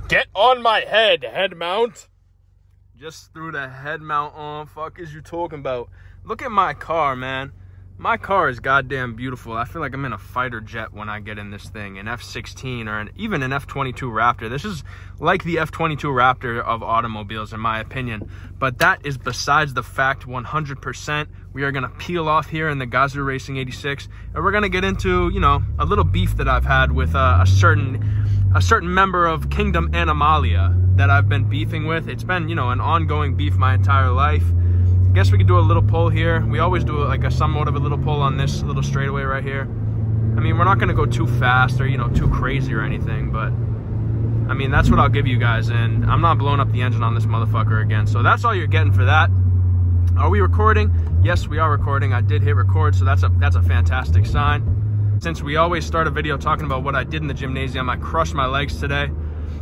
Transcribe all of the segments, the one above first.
Get on my head mount. Just threw the head mount on. Fuck is you talking about? Look at my car, man. My car is goddamn beautiful. I feel like I'm in a fighter jet when I get in this thing, an F-16 or even an F-22 Raptor. This is like the F-22 Raptor of automobiles, in my opinion. But that is besides the fact 100%. We are going to peel off here in the GR86, and we're going to get into, you know, a little beef that I've had with a certain member of Kingdom Animalia that I've been beefing with. It's been, you know, an ongoing beef my entire life. I guess we could do a little poll here. We always do like a somewhat of a little poll on this little straightaway right here. I mean, we're not going to go too fast or, you know, too crazy or anything, but I mean, that's what I'll give you guys, and I'm not blowing up the engine on this motherfucker again. So that's all you're getting for that. Are we recording? Yes, we are recording. I did hit record, so that's a fantastic sign. Since we always start a video talking about what I did in the gymnasium, I crushed my legs today.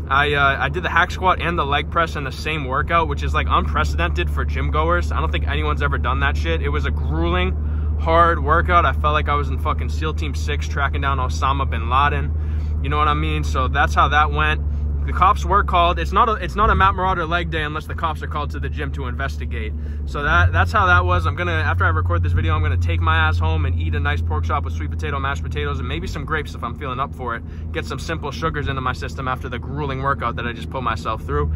I did the hack squat and the leg press in the same workout, which is like unprecedented for gym goers. I don't think anyone's ever done that shit. It was a grueling, hard workout. I felt like I was in fucking SEAL Team 6 tracking down Osama bin Laden. You know what I mean? So that's how that went. The cops were called. It's not a Matt Marauder leg day unless the cops are called to the gym to investigate. So that's how that was. After I record this video, I'm gonna take my ass home and eat a nice pork chop with sweet potato, mashed potatoes, and maybe some grapes if I'm feeling up for it. Get some simple sugars into my system after the grueling workout that I just put myself through.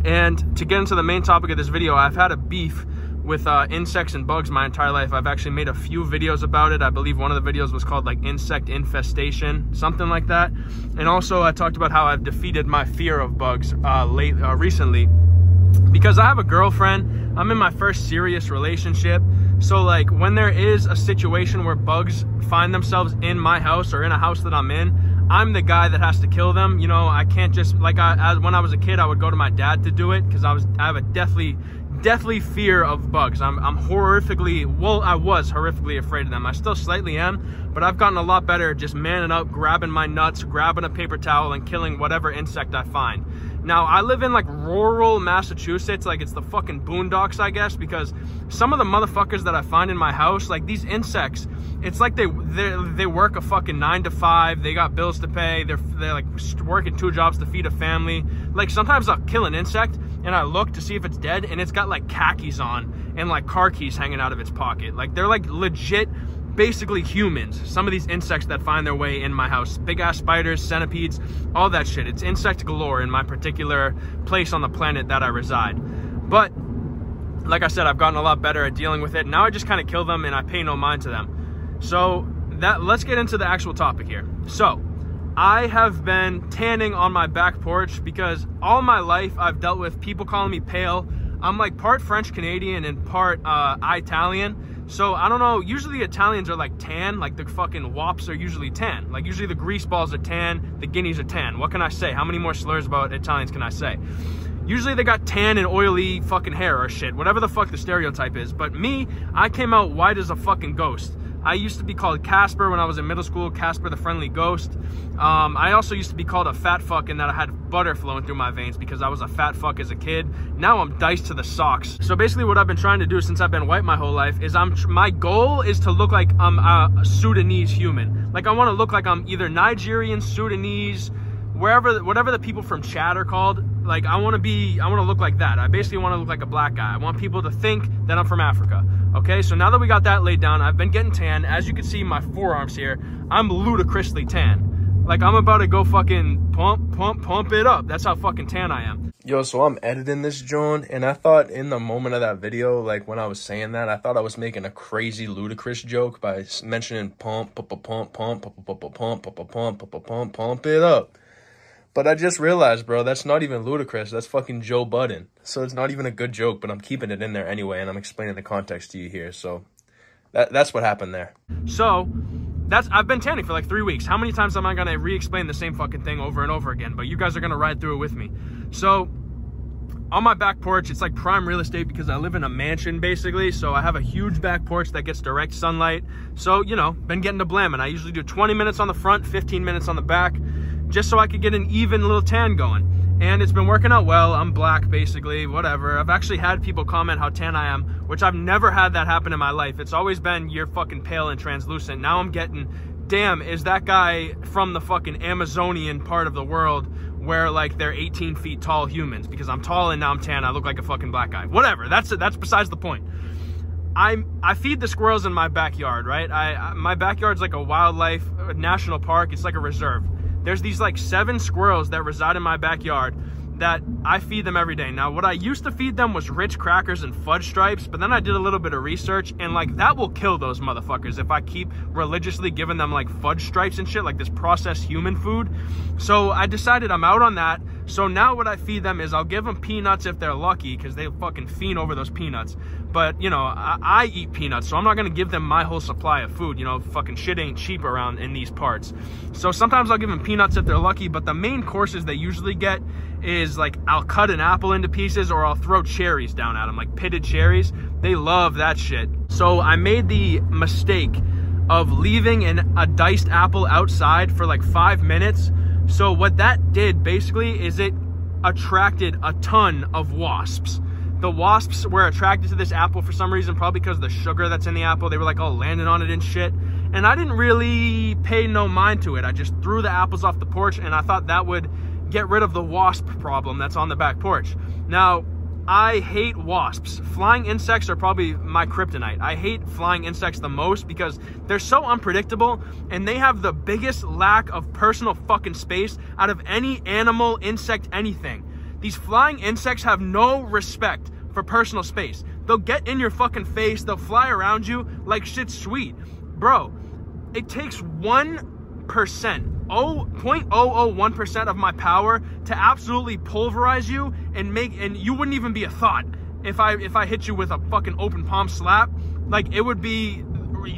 And to get into the main topic of this video, I've had a beef with insects and bugs my entire life. I've actually made a few videos about it. I believe one of the videos was called like insect infestation, something like that. And also I talked about how I've defeated my fear of bugs recently. Because I have a girlfriend, I'm in my first serious relationship. So like when there is a situation where bugs find themselves in my house or in a house that I'm in, I'm the guy that has to kill them. You know, I can't just, like when I was a kid, I would go to my dad to do it because I have a deathly fear of bugs. I was horrifically afraid of them. I still slightly am, but I've gotten a lot better at just manning up, grabbing my nuts, grabbing a paper towel, and killing whatever insect I find. Now, I live in like rural Massachusetts, like it's the fucking boondocks, I guess, because some of the motherfuckers that I find in my house, like these insects, it's like they work a fucking 9 to 5, they got bills to pay, they're like working 2 jobs to feed a family. Like sometimes I'll kill an insect and I look to see if it's dead and it's got like khakis on and like car keys hanging out of its pocket. Like they're like legit basically humans, some of these insects that find their way in my house. Big ass spiders, centipedes, all that shit. It's insect galore in my particular place on the planet that I reside. But like I said, I've gotten a lot better at dealing with it. Now I just kind of kill them and I pay no mind to them. So let's get into the actual topic here. So I have been tanning on my back porch because all my life I've dealt with people calling me pale. I'm like part French Canadian and part Italian. So I don't know, usually the Italians are like tan, like the fucking wops are usually tan. Like usually the grease balls are tan, the guineas are tan. What can I say? How many more slurs about Italians can I say? Usually they got tan and oily fucking hair or shit, whatever the fuck the stereotype is. But me, I came out white as a fucking ghost. I used to be called Casper when I was in middle school, Casper the Friendly Ghost. I also used to be called a fat fuck and that I had butter flowing through my veins because I was a fat fuck as a kid. Now I'm diced to the socks. So basically what I've been trying to do since I've been white my whole life is my goal is to look like I'm a Sudanese human. Like I want to look like I'm either Nigerian, Sudanese, whatever the people from Chad are called. Like I want to look like that. I basically want to look like a black guy. I want people to think that I'm from Africa. Okay, so now that we got that laid down, I've been getting tan. As you can see, my forearms here, I'm ludicrously tan. Like I'm about to go fucking pump it up. That's how fucking tan I am. Yo, so I'm editing this joint, and I thought in the moment of that video, like when I was saying that, I thought I was making a crazy ludicrous joke by mentioning pump it up. But I just realized, bro, that's not even ludicrous. That's fucking Joe Budden. So it's not even a good joke, but I'm keeping it in there anyway, and I'm explaining the context to you here. So that's what happened there. So I've been tanning for like 3 weeks. How many times am I gonna re-explain the same fucking thing over and over again? But you guys are gonna ride through it with me. So on my back porch, it's like prime real estate because I live in a mansion basically. So I have a huge back porch that gets direct sunlight. So, you know, been getting to blamming. I usually do 20 minutes on the front, 15 minutes on the back, just so I could get an even little tan going. And it's been working out well. I'm black, basically, whatever. I've actually had people comment how tan I am, which I've never had that happen in my life. It's always been, you're fucking pale and translucent. Now I'm getting, damn, is that guy from the fucking Amazonian part of the world where like they're 18 feet tall humans, because I'm tall and now I'm tan. I look like a fucking black guy. Whatever. That's besides the point. I feed the squirrels in my backyard, right? My backyard's like a wildlife national park. It's like a reserve. There's these like 7 squirrels that reside in my backyard that I feed them every day. Now, what I used to feed them was Ritz crackers and fudge stripes, but then I did a little bit of research, and like that will kill those motherfuckers if I keep religiously giving them like fudge stripes and shit, like this processed human food. So I decided I'm out on that. So now what I feed them is I'll give them peanuts if they're lucky, because they fucking fiend over those peanuts. But, you know, I eat peanuts, so I'm not going to give them my whole supply of food. You know, fucking shit ain't cheap around in these parts. So sometimes I'll give them peanuts if they're lucky, but the main courses they usually get is like I'll cut an apple into pieces, or I'll throw cherries down at them, like pitted cherries. They love that shit. So I made the mistake of leaving a diced apple outside for like 5 minutes. So what that did basically is it attracted a ton of wasps. The wasps were attracted to this apple for some reason, probably because of the sugar that's in the apple. They were like all landing on it and shit. And I didn't really pay no mind to it. I just threw the apples off the porch, and I thought that would get rid of the wasp problem that's on the back porch. Now, I hate wasps. Flying insects are probably my kryptonite. I hate flying insects the most because they're so unpredictable, and they have the biggest lack of personal fucking space out of any animal, insect, anything. These flying insects have no respect for personal space. They'll get in your fucking face. They'll fly around you like shit's sweet. Bro, it takes 1%, 0.001% of my power to absolutely pulverize you and you wouldn't even be a thought if I hit you with a fucking open palm slap. Like, it would be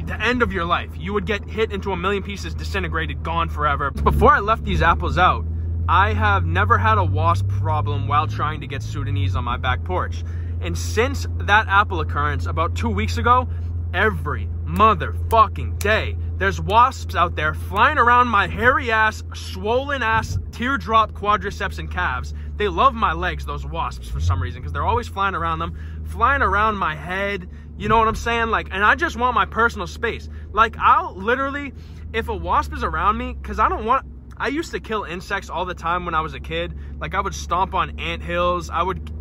the end of your life. You would get hit into a million pieces, disintegrated, gone forever. Before I left these apples out, I have never had a wasp problem while trying to get Sudanese on my back porch. And since that apple occurrence about 2 weeks ago, every motherfucking day, there's wasps out there flying around my hairy ass, swollen ass, teardrop quadriceps and calves. They love my legs, those wasps, for some reason, because they're always flying around them, flying around my head. You know what I'm saying? Like, and I just want my personal space. Like, I'll literally, if a wasp is around me, because I used to kill insects all the time when I was a kid. Like, I would stomp on anthills.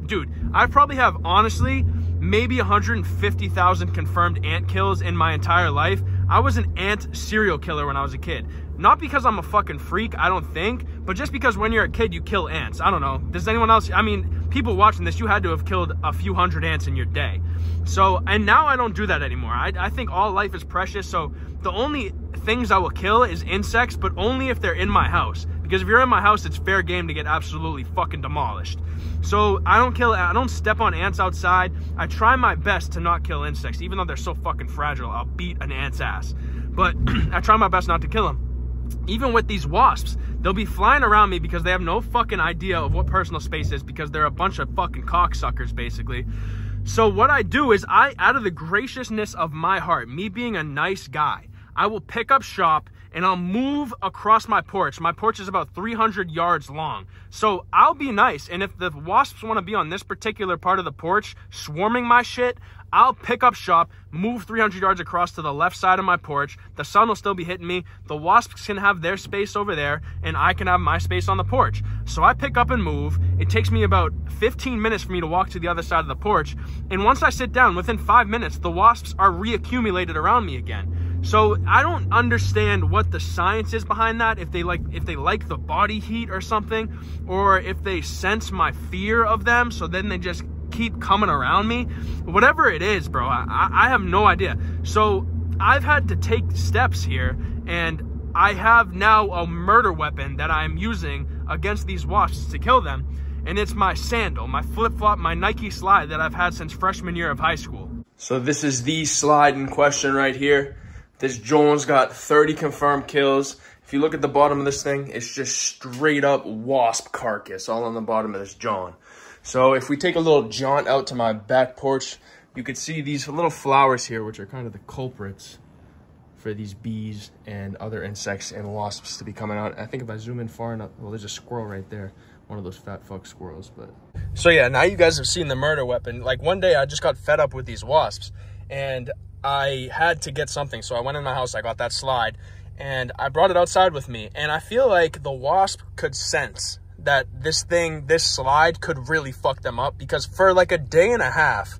Dude, I probably have, honestly, maybe 150,000 confirmed ant kills in my entire life. I was an ant serial killer when I was a kid. Not because I'm a fucking freak, I don't think, but just because when you're a kid, you kill ants. I don't know. Does anyone else? I mean, people watching this, you had to have killed a few hundred ants in your day. So, and now I don't do that anymore. I think all life is precious, so the only things I will kill is insects, but only if they're in my house. Because if you're in my house, it's fair game to get absolutely fucking demolished. So I don't step on ants outside. I try my best to not kill insects, even though they're so fucking fragile. I'll beat an ant's ass. But I try my best not to kill them. Even with these wasps, they'll be flying around me because they have no fucking idea of what personal space is, because they're a bunch of fucking cocksuckers, basically. So what I do is out of the graciousness of my heart, me being a nice guy, I will pick up shop and I'll move across my porch. My porch is about 300 yards long. So I'll be nice. And if the wasps want to be on this particular part of the porch, swarming my shit, I'll pick up shop, move 300 yards across to the left side of my porch. The sun will still be hitting me. The wasps can have their space over there, and I can have my space on the porch. So I pick up and move. It takes me about 15 minutes for me to walk to the other side of the porch. And once I sit down, within 5 minutes, the wasps are reaccumulated around me again. So I don't understand what the science is behind that, if they like the body heat or something, or if they sense my fear of them, so then they just keep coming around me. Whatever it is, bro, I have no idea. So I've had to take steps here, and I have now a murder weapon that I'm using against these wasps to kill them, and it's my sandal, my flip-flop, my Nike slide that I've had since freshman year of high school. So this is the slide in question right here. This John's got 30 confirmed kills. If you look at the bottom of this thing, it's just straight up wasp carcass all on the bottom of this John. So if we take a little jaunt out to my back porch, you could see these little flowers here, which are kind of the culprits for these bees and other insects and wasps to be coming out. I think if I zoom in far enough, well, there's a squirrel right there. One of those fat fuck squirrels, but. So yeah, now you guys have seen the murder weapon. Like, one day I just got fed up with these wasps, and I had to get something. So I went in my house, I got that slide, and I brought it outside with me. And I feel like the wasp could sense that this slide could really fuck them up, because for like a day and a half,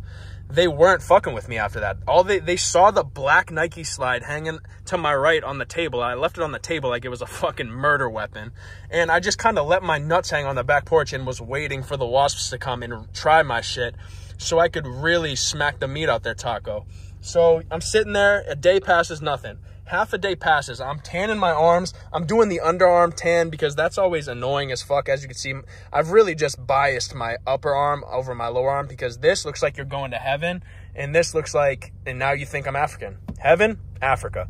they weren't fucking with me after that. They saw the black Nike slide hanging to my right on the table. I left it on the table like it was a fucking murder weapon. And I just kind of let my nuts hang on the back porch and was waiting for the wasps to come and try my shit so I could really smack the meat out their taco. So I'm sitting there, a day passes, nothing. Half a day passes, I'm tanning my arms. I'm doing the underarm tan because that's always annoying as fuck. As you can see, I've really just biased my upper arm over my lower arm, because this looks like you're going to heaven, and this looks like, and now you think I'm African. Heaven, Africa.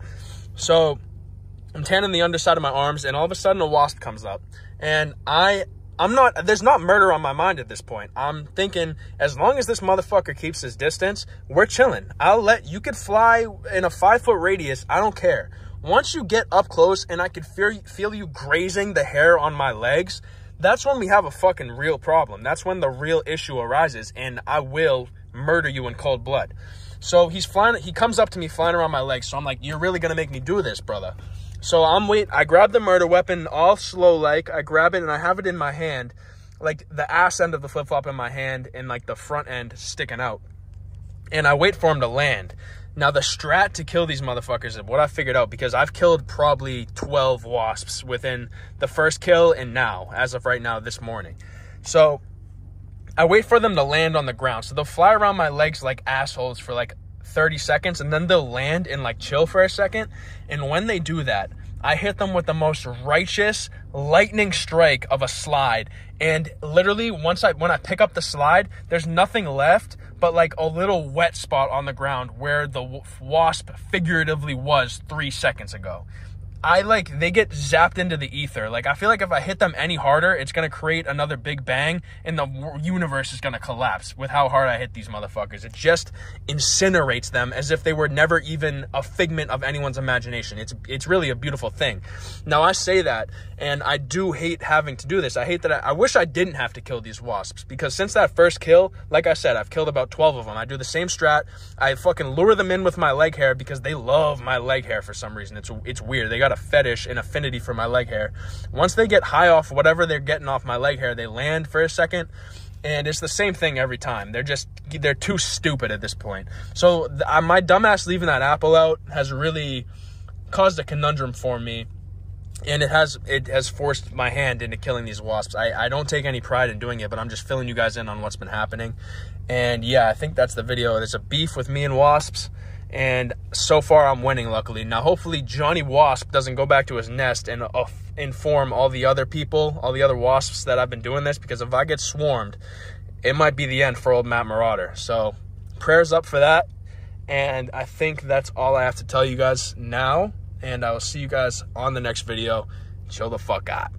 So I'm tanning the underside of my arms, and all of a sudden a wasp comes up. And there's not murder on my mind at this point. I'm thinking, as long as this motherfucker keeps his distance, we're chilling. You could fly in a 5-foot radius. I don't care. Once you get up close and I could feel you grazing the hair on my legs, that's when we have a fucking real problem. That's when the real issue arises, and I will murder you in cold blood. So he comes up to me flying around my legs. So I'm like, you're really going to make me do this, brother? So I grab the murder weapon all slow like. I grab it and I have it in my hand, like the ass end of the flip-flop in my hand and like the front end sticking out. And I wait for him to land. Now the strat to kill these motherfuckers is what I figured out, because I've killed probably 12 wasps within the first kill and now, as of right now, this morning. So I wait for them to land on the ground. So they'll fly around my legs like assholes for like 30 seconds, and then they'll land and like chill for a second. And when they do that, I hit them with the most righteous lightning strike of a slide. And literally when I pick up the slide, there's nothing left but like a little wet spot on the ground where the wasp figuratively was 3 seconds ago. They get zapped into the ether. Like, I feel like if I hit them any harder, it's going to create another big bang, and the universe is going to collapse with how hard I hit these motherfuckers. It just incinerates them as if they were never even a figment of anyone's imagination. It's really a beautiful thing. Now, I say that, and I do hate having to do this. I hate that I wish I didn't have to kill these wasps, because since that first kill, like I said, I've killed about 12 of them. I do the same strat. I fucking lure them in with my leg hair because they love my leg hair for some reason. It's weird. They got a fetish and affinity for my leg hair. Once they get high off whatever they're getting off my leg hair, they land for a second, and it's the same thing every time. They're too stupid at this point. So my dumbass leaving that apple out has really caused a conundrum for me, and it has forced my hand into killing these wasps. I don't take any pride in doing it, but I'm just filling you guys in on what's been happening. And yeah, I think that's the video. There's a beef with me and wasps, and so far I'm winning, luckily. Now hopefully Johnny Wasp doesn't go back to his nest and inform all the other people, all the other wasps, that I've been doing this, because if I get swarmed, it might be the end for old Matt Marauder. So prayers up for that, and I think that's all I have to tell you guys now, and I will see you guys on the next video. Chill the fuck out.